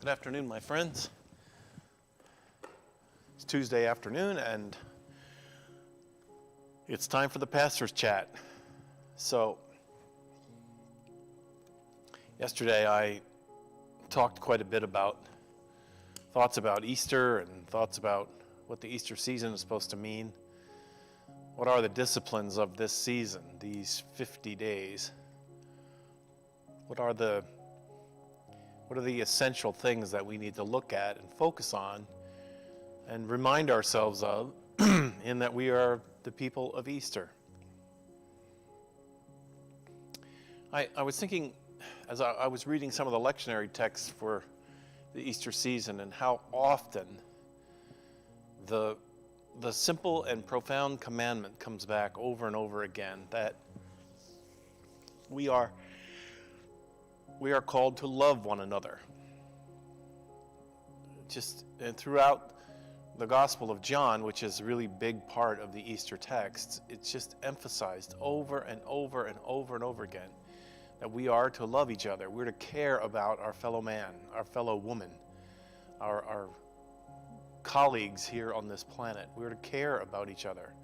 Good afternoon, my friends. It's Tuesday afternoon, and it's time for the pastor's chat. So, yesterday I talked quite a bit about thoughts about Easter and thoughts about what the Easter season is supposed to mean. What are the disciplines of this season, these 50 days? What are the essential things that we need to look at and focus on and remind ourselves of in that we are the people of Easter? I was thinking, as I was reading some of the lectionary texts for the Easter season, and how often the simple and profound commandment comes back over and over again, that we are called to love one another. And throughout the Gospel of John, which is a really big part of the Easter text, it's just emphasized over and over and over and over again that we are to love each other. We're to care about our fellow man, our fellow woman, our colleagues here on this planet. We're to care about each other,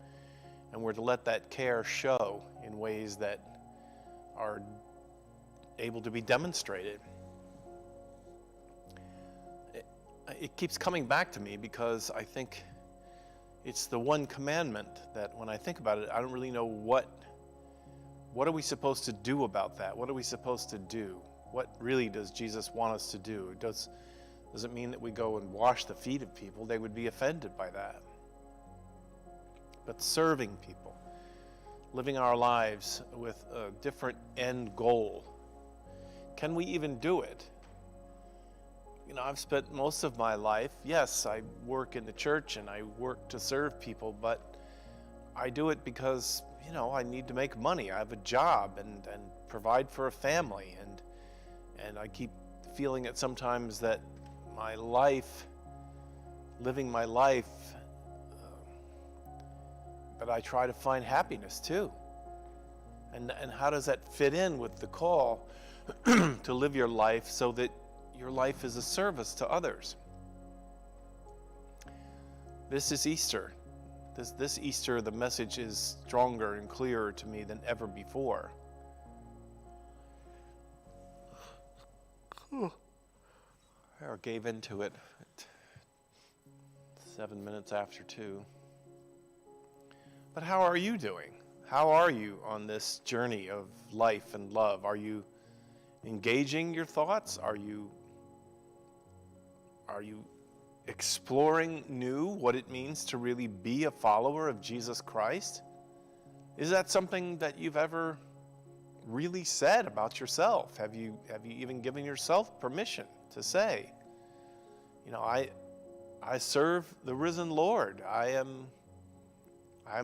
and we're to let that care show in ways that are able to be demonstrated. It keeps coming back to me because I think it's the one commandment that when I think about it, I don't really know what are we supposed to do about that? What are we supposed to do? What really does Jesus want us to do? Does it mean that we go and wash the feet of people? They would be offended by that. But serving people, living our lives with a different end goal. Can we even do it? I've spent most of my life, yes, I work in the church and I work to serve people, but I do it because, I need to make money. I have a job and provide for a family, and I keep feeling it sometimes that my life, living my life, but I try to find happiness too. And how does that fit in with the call to live your life so that your life is a service to others? This is Easter. This Easter, the message is stronger and clearer to me than ever before. I gave into it at 7 minutes after 2. But how are you doing? How are you on this journey of life and love? Are you engaging your thoughts? Are you exploring new what it means to really be a follower of Jesus Christ? Is that something that you've ever really said about yourself? Have you even given yourself permission to say, I serve the risen Lord. I am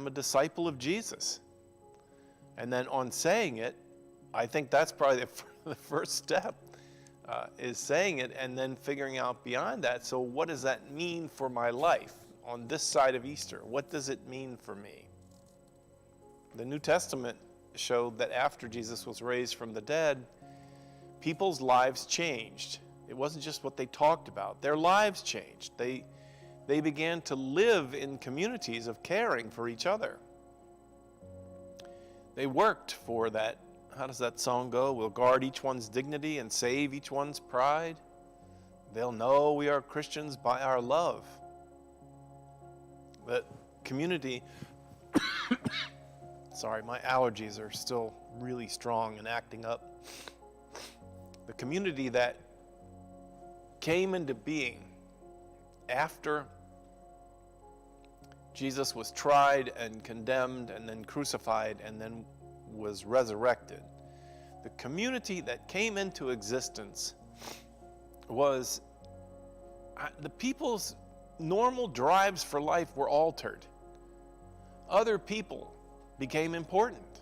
a disciple of Jesus. And then on saying it, I think that's probably the first step, is saying it and then figuring out beyond that. So what does that mean for my life on this side of Easter? What does it mean for me? The New Testament showed that after Jesus was raised from the dead, people's lives changed. It wasn't just what they talked about. Their lives changed. They began to live in communities of caring for each other. They worked for that. How does that song go? We'll guard each one's dignity and save each one's pride. They'll know we are Christians by our love. That community, sorry, my allergies are still really strong and acting up. The community that came into being after Jesus was tried and condemned and then crucified and then was resurrected. The community that came into existence was the people's normal drives for life were altered. Other people became important.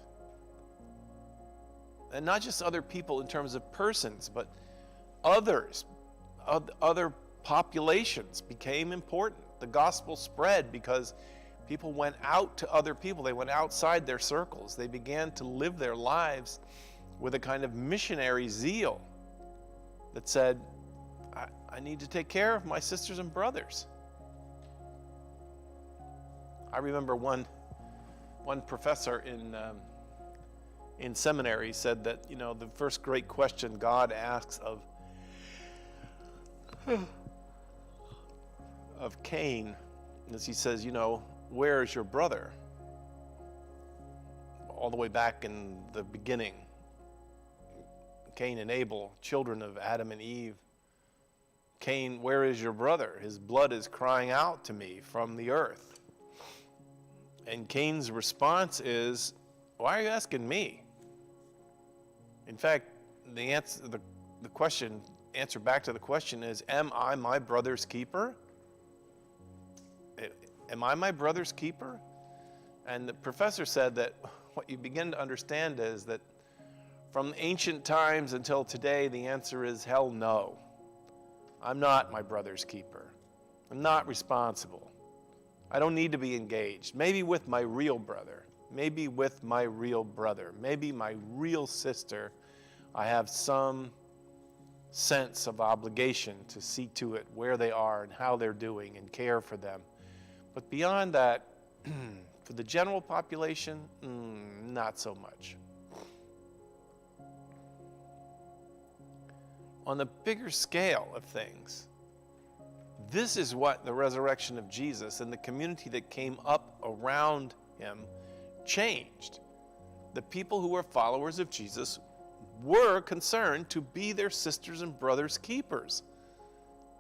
And not just other people in terms of persons, but others, other populations became important. The gospel spread because people went out to other people. They went outside their circles. They began to live their lives with a kind of missionary zeal that said, I need to take care of my sisters and brothers. I remember one professor in seminary said that, the first great question God asks of Cain is, he says, where is your brother? All the way back in the beginning, Cain and Abel, children of Adam and Eve. Cain, where is your brother? His blood is crying out to me from the earth. And Cain's response is, why are you asking me? In fact, the answer back to the question is, am I my brother's keeper? Am I my brother's keeper? And the professor said that what you begin to understand is that from ancient times until today, the answer is hell no. I'm not my brother's keeper. I'm not responsible. I don't need to be engaged. Maybe with my real brother. Maybe with my real brother. Maybe my real sister. I have some sense of obligation to see to it where they are and how they're doing and care for them. But beyond that, for the general population, not so much. On the bigger scale of things, this is what the resurrection of Jesus and the community that came up around him changed. The people who were followers of Jesus were concerned to be their sisters and brothers' keepers.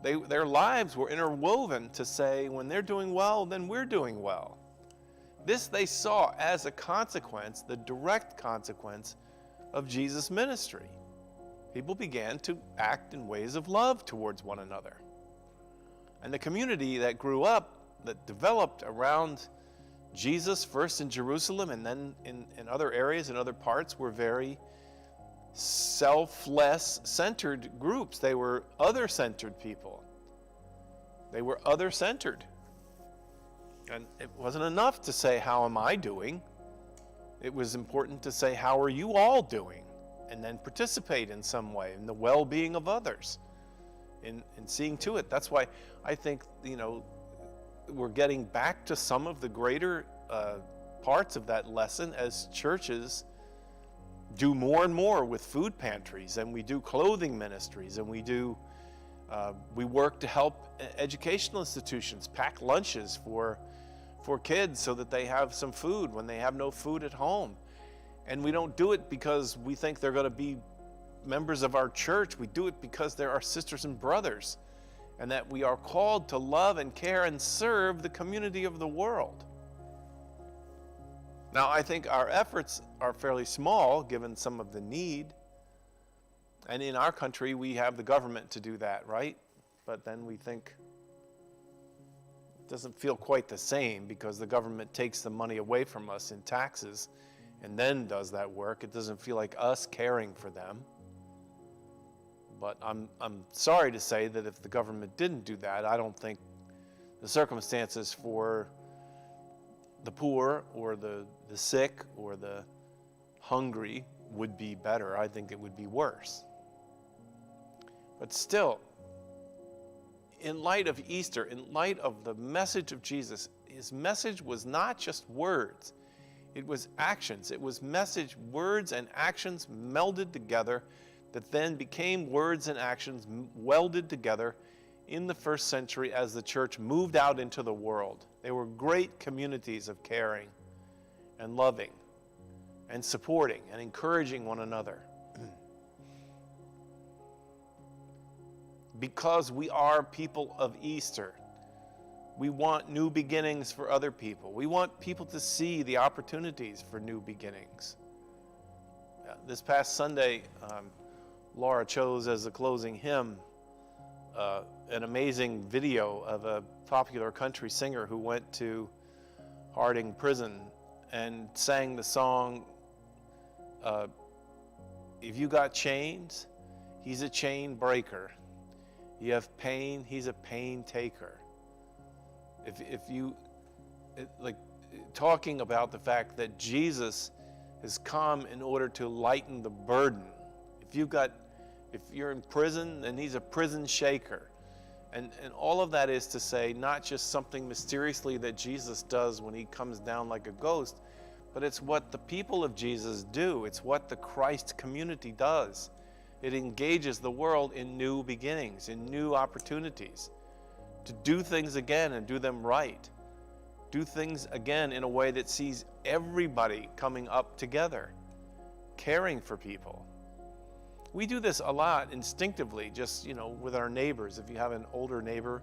Their lives were interwoven to say, when they're doing well, then we're doing well. This they saw as a consequence, the direct consequence of Jesus' ministry. People began to act in ways of love towards one another. And the community that grew up, that developed around Jesus, first in Jerusalem and then in other areas and other parts, were very selfless-centered groups. They were other-centered people. They were other-centered. And it wasn't enough to say, how am I doing? It was important to say, how are you all doing? And then participate in some way in the well-being of others, in seeing to it. That's why I think, we're getting back to some of the greater parts of that lesson as churches do more and more with food pantries, and we do clothing ministries, and we work to help educational institutions pack lunches for kids so that they have some food when they have no food at home. And we don't do it because we think they're going to be members of our church. We do it because they're our sisters and brothers, and that we are called to love and care and serve the community of the world. Now, I think our efforts are fairly small given some of the need. And in our country, we have the government to do that, right? But then we think it doesn't feel quite the same because the government takes the money away from us in taxes and then does that work. It doesn't feel like us caring for them. But I'm sorry to say that if the government didn't do that, I don't think the circumstances for the poor or the sick or the hungry would be better. I think it would be worse. But still, in light of Easter, in light of the message of Jesus, his message was not just words. It was actions. It was message, words, and actions melded together that then became words and actions welded together in the first century as the church moved out into the world. They were great communities of caring and loving and supporting and encouraging one another. Because we are people of Easter, we want new beginnings for other people. We want people to see the opportunities for new beginnings. This past Sunday, Laura chose as the closing hymn an amazing video of a popular country singer who went to Harding Prison and sang the song, if you got chains, he's a chain breaker. You have pain, he's a pain taker. If you, like, talking about the fact that Jesus has come in order to lighten the burden. If you're in prison, then he's a prison shaker. And all of that is to say, not just something mysteriously that Jesus does when he comes down like a ghost, but it's what the people of Jesus do. It's what the Christ community does. It engages the world in new beginnings, in new opportunities, to do things again and do them right. Do things again in a way that sees everybody coming up together, caring for people. We do this a lot instinctively, just, with our neighbors. If you have an older neighbor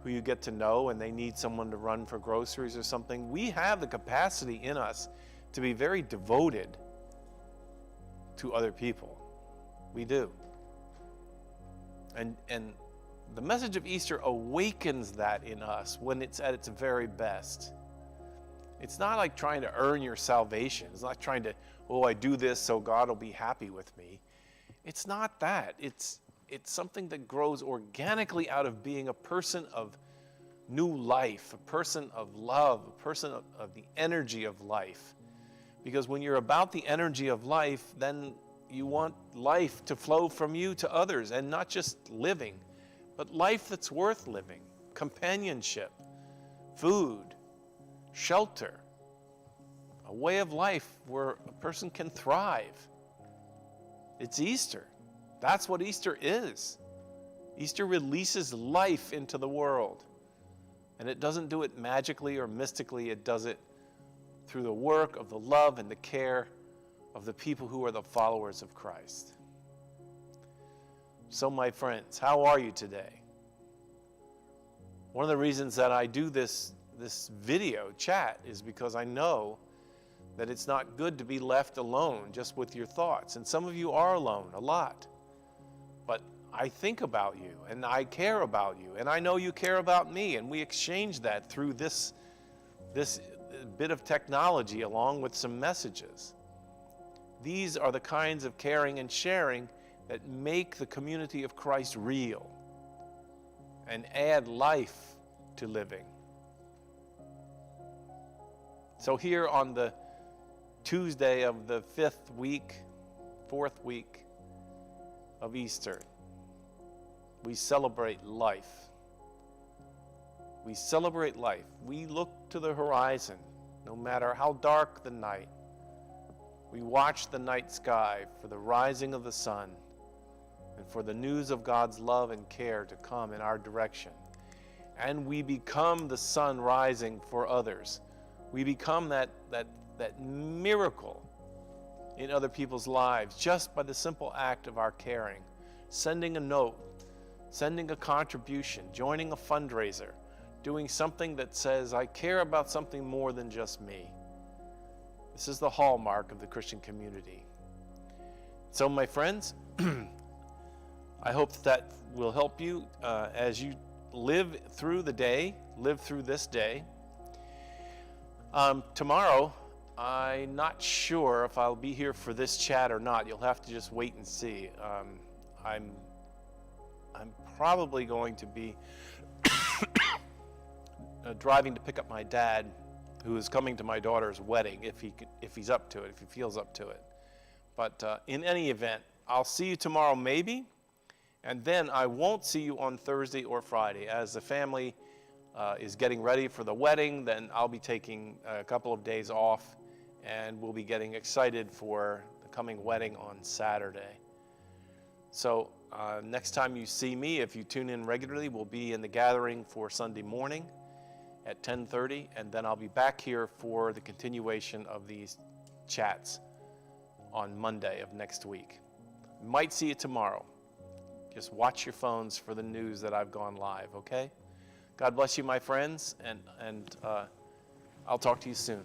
who you get to know and they need someone to run for groceries or something, we have the capacity in us to be very devoted to other people. We do. And the message of Easter awakens that in us when it's at its very best. It's not like trying to earn your salvation. It's not trying to, I do this so God will be happy with me. It's not that. It's something that grows organically out of being a person of new life, a person of love, a person of the energy of life. Because when you're about the energy of life, then you want life to flow from you to others, and not just living, but life that's worth living, companionship, food, shelter, a way of life where a person can thrive. It's Easter. That's what Easter is. Easter releases life into the world. And it doesn't do it magically or mystically. It does it through the work of the love and the care of the people who are the followers of Christ. So, my friends, how are you today? One of the reasons that I do this video chat is because I know that it's not good to be left alone just with your thoughts. And some of you are alone a lot. But I think about you, and I care about you, and I know you care about me, and we exchange that through this bit of technology along with some messages. These are the kinds of caring and sharing that make the community of Christ real and add life to living. So here on the Tuesday of the fourth week of Easter, we celebrate life. We celebrate life. We look to the horizon, no matter how dark the night. We watch the night sky for the rising of the sun and for the news of God's love and care to come in our direction. And we become the sun rising for others. We become that miracle in other people's lives just by the simple act of our caring, sending a note, sending a contribution, joining a fundraiser, doing something that says, I care about something more than just me. This is the hallmark of the Christian community. So, my friends, I hope that will help you as you live through this day. Tomorrow, I'm not sure if I'll be here for this chat or not. You'll have to just wait and see. I'm probably going to be driving to pick up my dad, who is coming to my daughter's wedding, if he's up to it, if he feels up to it. But in any event, I'll see you tomorrow maybe, and then I won't see you on Thursday or Friday. As the family is getting ready for the wedding, then I'll be taking a couple of days off, and we'll be getting excited for the coming wedding on Saturday. So next time you see me, if you tune in regularly, we'll be in the gathering for Sunday morning at 10:30, and then I'll be back here for the continuation of these chats on Monday of next week. Might see you tomorrow. Just watch your phones for the news that I've gone live, okay? God bless you, my friends, and I'll talk to you soon.